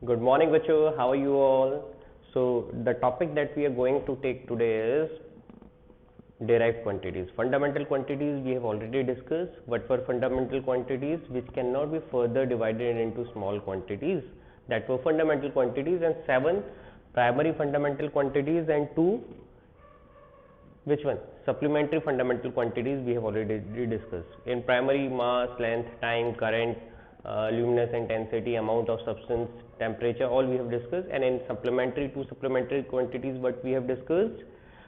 Good morning, Vachu. How are you all? So, the topic that we are going to take today is derived quantities. Fundamental quantities we have already discussed. What were fundamental quantities which cannot be further divided into small quantities? That were fundamental quantities, and 7 primary fundamental quantities and 2 which one? Supplementary fundamental quantities we have already discussed. In primary, mass, length, time, current, luminous intensity, amount of substance, temperature, all we have discussed. And in supplementary, 2 supplementary quantities what we have discussed?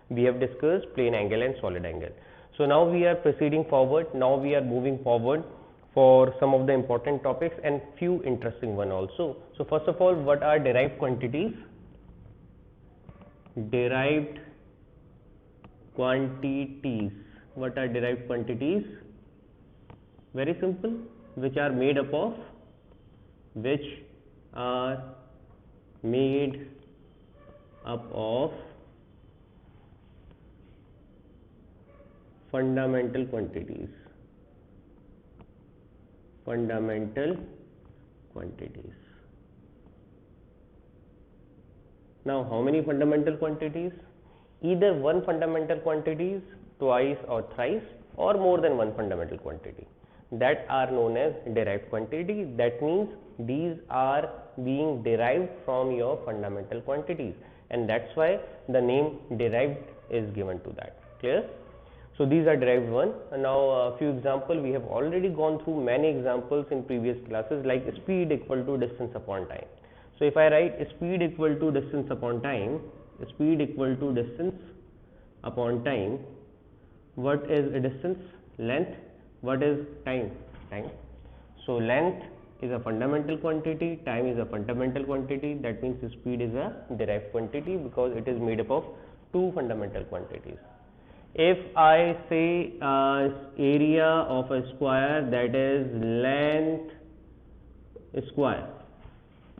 We have discussed plane angle and solid angle. So now we are proceeding forward. Now we are moving forward for some of the important topics and few interesting one also. So first of all, what are derived quantities? Derived quantities. What are derived quantities? Very simple. Which are made up of fundamental quantities. Fundamental quantities. Now, how many fundamental quantities? Either one fundamental quantities, twice or thrice, or more than one fundamental quantity. That are known as derived quantity. That means these are being derived from your fundamental quantities, and that's why the name derived is given to that. Clear? So these are derived one. And now a few examples. We have already gone through many examples in previous classes, like speed equal to distance upon time. So if I write speed equal to distance upon time, speed equal to distance upon time, what is a distance? Length. What is time? Time. So length is a fundamental quantity, time is a fundamental quantity. That means speed is a derived quantity because it is made up of 2 fundamental quantities. If I say area of a square, that is length square.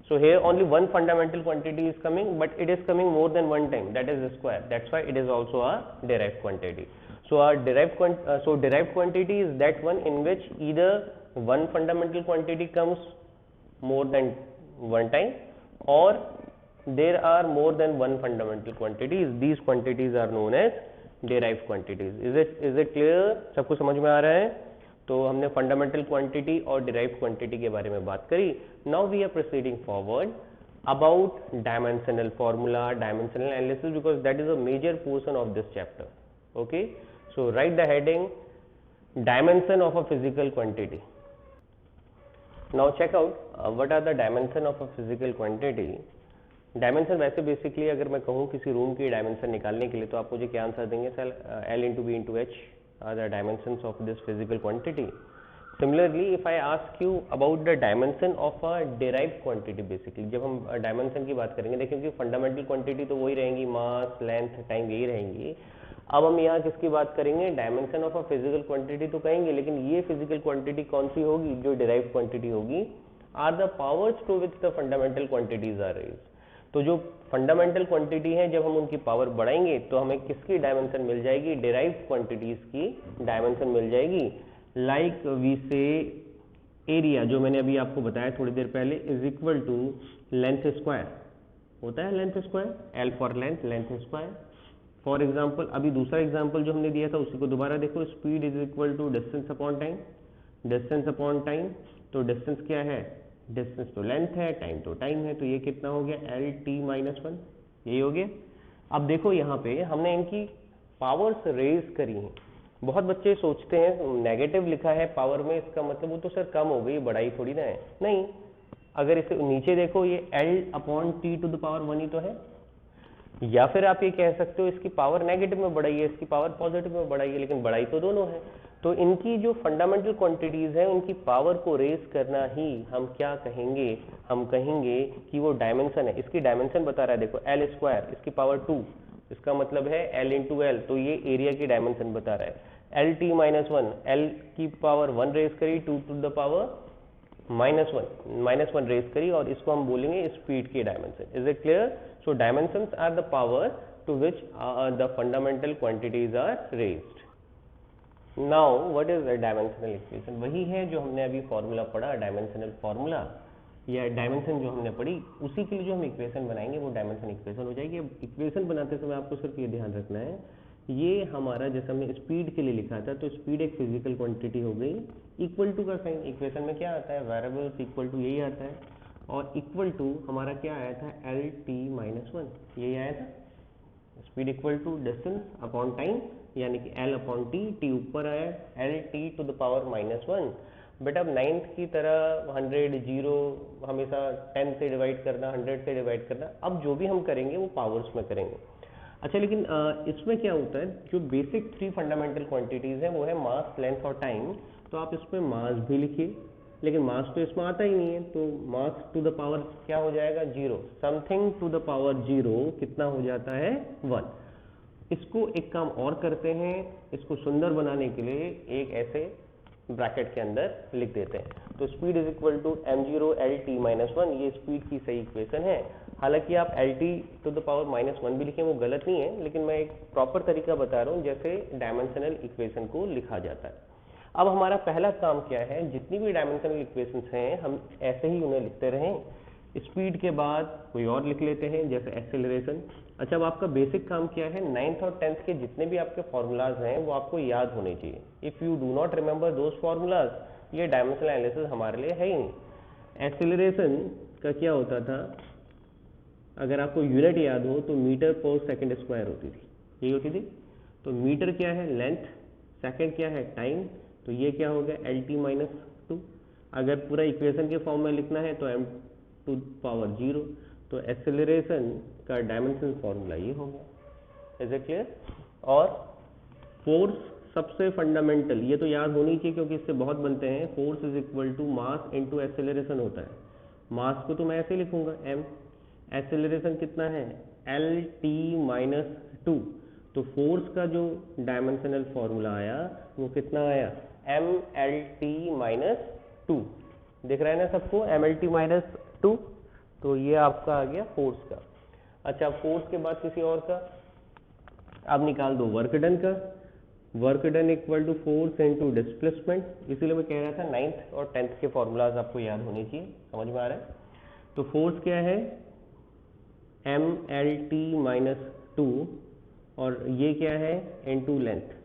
So here only one fundamental quantity is coming, but it is coming more than one time, that is a square. That's why it is also a derived quantity. So our derived quantity is that one in which either one fundamental quantity comes more than one time, or there are more than one fundamental quantities. These quantities are known as derived quantities. Is it clear? सबको समझ में आ रहा है? तो हमने fundamental quantity और derived quantity के बारे में बात करी. Now we are proceeding forward about dimensional formula, dimensional analysis, because that is a major portion of this chapter. Okay, so write the heading dimension of a physical quantity. Now check out what are the dimension of a physical quantity. Dimension वैसे basically अगर मैं कहूँ किसी room की dimension निकालने के लिए, तो आप मुझे क्या आंसर देंगे? Sir L into B into H are the dimensions of this physical quantity. Similarly, if I ask you about the dimension of a derived quantity, basically जब हम डायमेंशन की बात करेंगे, देखिए कि फंडामेंटल क्वांटिटी तो वही रहेंगी, मास, लेंथ, टाइम यही रहेंगी. अब हम यहाँ किसकी बात करेंगे? Dimension of a physical quantity तो कहेंगे, लेकिन ये फिजिकल क्वांटिटी कौन सी होगी? जो डिराइव्ड क्वांटिटी होगी. Are the powers to which the fundamental quantities are raised. तो जो फंडामेंटल क्वांटिटी है, जब हम उनकी पावर बढ़ाएंगे तो हमें किसकी डायमेंशन मिल जाएगी? डिराइव्ड क्वांटिटीज की डायमेंशन मिल जाएगी. लाइक वी से एरिया, जो मैंने अभी आपको बताया थोड़ी देर पहले, is equal to length square. होता है length square, L for length, length square. For example अभी दूसरा एग्जाम्पल जो हमने दिया था उसी को दोबारा देखो. Speed is equal to distance upon time. Distance upon time, तो डिस्टेंस क्या है? डिस्टेंस तो लेंथ है, टाइम तो टाइम है, तो ये कितना हो गया? L T minus one. यही हो गया. अब देखो यहाँ पे हमने इनकी पावर्स रेज करी हैं. बहुत बच्चे सोचते हैं नेगेटिव लिखा है पावर में, इसका मतलब वो तो सर कम हो गई, बढ़ाई थोड़ी ना है. नहीं, अगर इसे नीचे देखो, ये L upon T to the power one ही तो है. या फिर आप ये कह सकते हो इसकी पावर नेगेटिव में बढ़ाई है, इसकी पावर पॉजिटिव में बढ़ाई है, लेकिन बढ़ाई तो दोनों है. तो इनकी जो फंडामेंटल क्वांटिटीज है, उनकी पावर को रेज करना ही हम क्या कहेंगे? हम कहेंगे कि वो डायमेंशन है. इसकी डायमेंशन बता रहा है, देखो एल स्क्वायर, इसकी पावर 2, इसका मतलब है एल इंटू एल, तो ये एरिया की डायमेंशन बता रहा है. L T minus one, L की पावर 1 रेज करी, 2 to the power minus one raise करी, और इसको हम बोलेंगे स्पीड की dimension. Is it clear? So dimensions are the power to which the fundamental quantities are raised. Now what is a dimensional equation? वही है जो हमने अभी फॉर्मूला पढ़ा, डायमेंशनल फॉर्मूला. या डायमेंशन जो हमने पढ़ी उसी के लिए जो हम इक्वेशन बनाएंगे वो डायमेंशन इक्वेशन हो जाएगी। अब इक्वेशन बनाते समय आपको सिर्फ ये ध्यान रखना है, ये हमारा जैसे हमने स्पीड के लिए लिखा था, तो स्पीड एक फिजिकल क्वांटिटी हो गई, इक्वल टू का साइन इक्वेशन में क्या आता है, वेरिएबल्स इक्वल टू यही आता है, और इक्वल टू हमारा क्या आया था, एल टी माइनस वन, यही आया था। Speed equal to distance upon time, यानी कि एल अपॉन टी, टी ऊपर आया, L T to the power minus one. But अब 9th की तरह 100 0 हमेशा 10 से डिवाइड करना, 100 से डिवाइड करना, अब जो भी हम करेंगे वो पावर्स में करेंगे। अच्छा, लेकिन इसमें क्या होता है, जो बेसिक 3 फंडामेंटल क्वांटिटीज़ हैं वो है मास, लेंथ और टाइम। तो आप इसमें मास भी लिखिए, लेकिन मास तो इसमें आता ही नहीं है, तो मास टू द पावर क्या हो जाएगा, 0, समथिंग टू द पावर 0 कितना हो जाता है, 1। इसको एक काम और करते हैं, इसको सुंदर बनाने के लिए एक ऐसे ब्रैकेट के अंदर लिख देते हैं। तो speed is equal to m0 L T minus one, ये स्पीड की सही इक्वेशन है। हालांकि आप L T to the power minus one भी लिखें वो गलत नहीं है, लेकिन मैं एक प्रॉपर तरीका बता रहा हूँ जैसे डायमेंशनल इक्वेशन को लिखा जाता है। अब हमारा पहला काम क्या है, जितनी भी डायमेंशनल इक्वेशंस हैं हम ऐसे ही उन्हें लिखते रहें, स्पीड के बाद कोई और लिख लेते हैं जैसे एक्सेलरेशन। अच्छा, अब आपका बेसिक काम क्या है, 9th और 10th के जितने भी आपके फॉर्मूलाज हैं वो आपको याद होने चाहिए। If you do not remember those formulas, ये डायमेंशनल एनालिसिस हमारे लिए है ही नहीं। एक्सेलरेशन का क्या होता था, अगर आपको यूनिट याद हो तो मीटर पर सेकंड स्क्वायर होती थी, यही होती थी। तो मीटर क्या है, लेंथ, सेकंड क्या है, टाइम, तो ये क्या हो गया, एल टी माइनस टू। अगर पूरा इक्वेशन के फॉर्म में लिखना है तो एम टू पावर 0, तो एक्सेलरेशन का डायमेंशन फॉर्मूला ये हो गया। Is it clear? और फोर्स सबसे फंडामेंटल, ये तो याद होनी चाहिए क्योंकि इससे बहुत बनते हैं। Force is equal to mass into acceleration होता है। मास को तो मैं ऐसे लिखूंगा m, एक्सेलरेशन कितना है, एल टी माइनस टू। तो फोर्स का जो डायमेंशनल फॉर्मूला आया वो कितना आया, M L T minus two. दिख रहा है ना सबको, M L T minus two, तो ये आपका आ गया फोर्स का। अच्छा, फोर्स के बाद किसी और का आप निकाल दो, वर्क डन का। Work done equal to force into displacement, इसीलिए मैं कह रहा था 9th और 10th के फॉर्मूलाज आपको याद होने चाहिए। समझ में आ रहा है? तो फोर्स क्या है, M L T minus two, और ये क्या है, इनटू लेंथ।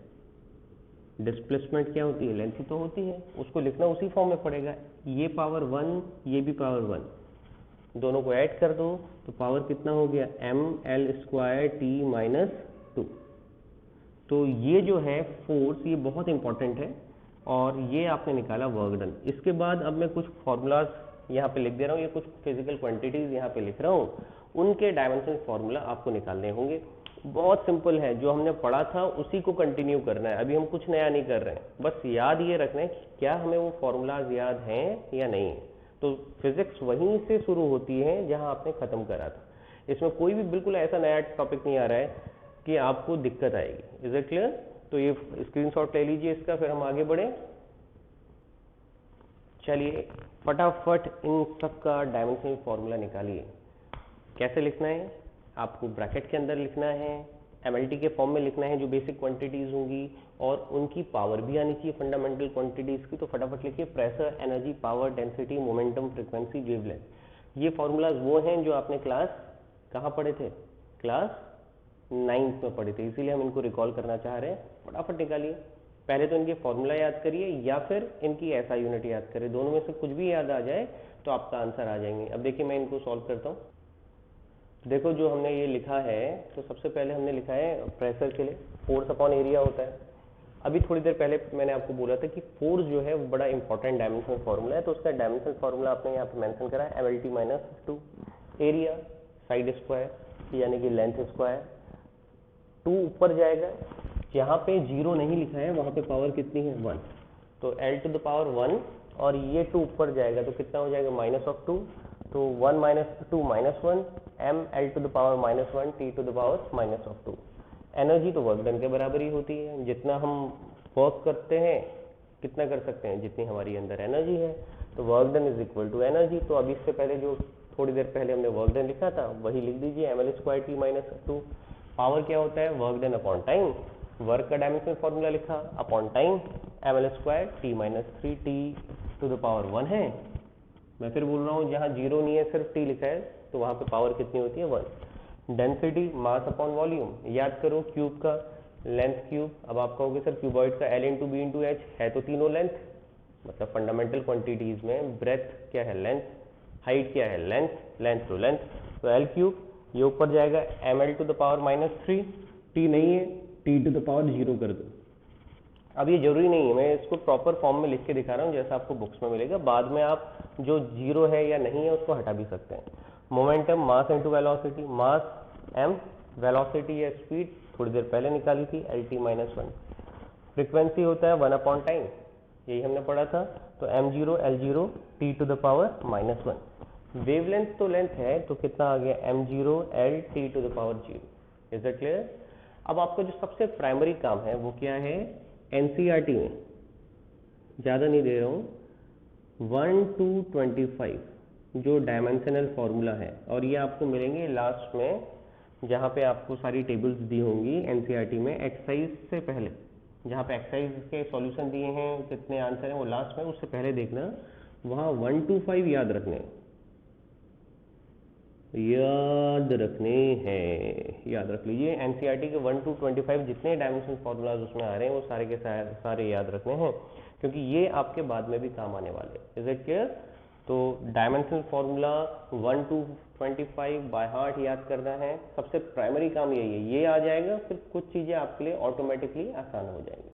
डिस्प्लेसमेंट क्या होती है, लेंथ ही तो होती है, उसको लिखना उसी फॉर्म में पड़ेगा। ये पावर 1, ये भी पावर 1, दोनों को ऐड कर दो तो पावर कितना हो गया, M L square T minus two. तो ये जो है फोर्स, ये बहुत इंपॉर्टेंट है, और ये आपने निकाला वर्क डन। इसके बाद अब मैं कुछ फॉर्मूलाज यहाँ पे लिख दे रहा हूँ, ये कुछ फिजिकल क्वांटिटीज यहाँ पे लिख रहा हूँ, उनके डायमेंशन फॉर्मूला आपको निकालने होंगे। बहुत सिंपल है, जो हमने पढ़ा था उसी को कंटिन्यू करना है, अभी हम कुछ नया नहीं कर रहे हैं। बस याद ये रखना है कि क्या हमें वो फॉर्मूलाज याद हैं या नहीं है। तो फिजिक्स वहीं से शुरू होती है जहां आपने खत्म करा था। इसमें कोई भी बिल्कुल ऐसा नया टॉपिक नहीं आ रहा है कि आपको दिक्कत आएगी। Is it clear? तो ये स्क्रीनशॉट ले लीजिए इसका, फिर हम आगे बढ़े। चलिए फटाफट इन सब का डायमेंशनल फॉर्मूला निकालिए। कैसे लिखना है, आपको ब्रैकेट के अंदर लिखना है, एमएलटी के फॉर्म में लिखना है जो बेसिक क्वांटिटीज होंगी, और उनकी पावर भी आनी चाहिए फंडामेंटल क्वांटिटीज की। तो फटाफट लिखिए, pressure, energy, power, density, momentum, frequency, wavelength. ये फॉर्मूलाज वो हैं जो आपने क्लास कहाँ पढ़े थे, क्लास 9th में पढ़े थे, इसीलिए हम इनको रिकॉल करना चाह रहे हैं। फटाफट निकालिए, पहले तो इनके फॉर्मूला याद करिए या फिर इनकी ऐसा यूनिट याद करिए, दोनों में से कुछ भी याद आ जाए तो आपका आंसर आ जाएंगे। अब देखिए मैं इनको सॉल्व करता हूँ। देखो जो हमने ये लिखा है, तो सबसे पहले हमने लिखा है प्रेशर के लिए फोर्स अपॉन एरिया होता है। अभी थोड़ी देर पहले मैंने आपको बोला था कि फोर्स जो है वो बड़ा इंपॉर्टेंट डायमेंशनल फॉर्मूला है, तो उसका डायमेंशनल फॉर्मूला आपने यहाँ पे मेंशन करा है, MLT minus two. Area side square यानी कि लेंथ स्क्वायर, 2 ऊपर जाएगा, जहाँ पे 0 नहीं लिखा है वहाँ पे पावर कितनी है, 1, तो एल टू द पावर 1, और ये 2 ऊपर जाएगा तो कितना हो जाएगा, माइनस ऑफ 2, तो 1 minus 2 minus 1, M L to the power minus 1 T to the power minus of 2। Energy तो वर्क डन के बराबर ही होती है, जितना हम वर्क करते हैं कितना कर सकते हैं, जितनी हमारी अंदर एनर्जी है, तो work done is equal to energy. तो अभी इससे पहले जो थोड़ी देर पहले हमने वर्क डन लिखा था वही लिख दीजिए, M L square T minus 2। Power क्या होता है, work done upon time, work का डायमेंशनल फॉर्मूला लिखा upon time, M L square T minus 3 T to the power 1 है, मैं फिर बोल रहा हूँ, जहाँ 0 नहीं है सिर्फ t लिखा है तो वहाँ पे पावर कितनी होती है 1। डेंसिटी मास अपॉन वॉल्यूम, याद करो क्यूब का लेंथ क्यूब। अब आप कहोगे सर क्यूबॉइड का L into B into H है तो तीनों लेंथ, मतलब फंडामेंटल क्वांटिटीज में ब्रेथ क्या है लेंथ, हाइट क्या है लेंथ, लेंथ टू लेंथ, तो L क्यूब ये ऊपर जाएगा ml to the power -3, t नहीं है t टू द पावर 0 कर दो। अब ये जरूरी नहीं है, मैं इसको प्रॉपर फॉर्म में लिख के दिखा रहा हूँ जैसा आपको बुक्स में मिलेगा, बाद में आप जो 0 है या नहीं है उसको हटा भी सकते हैं। मोमेंटम मास इंटू वेलोसिटी, मास m, वेलोसिटी या स्पीड थोड़ी देर पहले निकाली थी LT-1। फ्रीक्वेंसी होता है 1 अपॉन टाइम, यही हमने पढ़ा था, तो m0 L0 t to the power -1। Wavelength तो लेंथ है तो कितना आ गया m0 L t to the power 0। Is it clear? अब आपका जो सबसे प्राइमरी काम है वो क्या है, एनसीईआरटी में ज़्यादा नहीं दे रहा हूँ, 1 to 25 जो डायमेंशनल फॉर्मूला है, और ये आपको मिलेंगे लास्ट में जहाँ पे आपको सारी टेबल्स दी होंगी एनसीईआरटी में एक्सरसाइज से पहले, जहाँ पे एक्सरसाइज के सॉल्यूशन दिए हैं, कितने आंसर हैं वो लास्ट में, उससे पहले देखना वहाँ 1 to 5 याद रखने हैं, याद रख लीजिए। एनसीईआरटी के 1 to 25 जितने डायमेंशनल फार्मूलाज उसमें आ रहे हैं वो सारे के सारे याद रखने हैं, क्योंकि ये आपके बाद में भी काम आने वाले। Is it clear? तो dimensional formula 1 to 25 by heart याद करना है, सबसे प्राइमरी काम यही है, ये आ जाएगा फिर कुछ चीज़ें आपके लिए ऑटोमेटिकली आसान हो जाएंगी।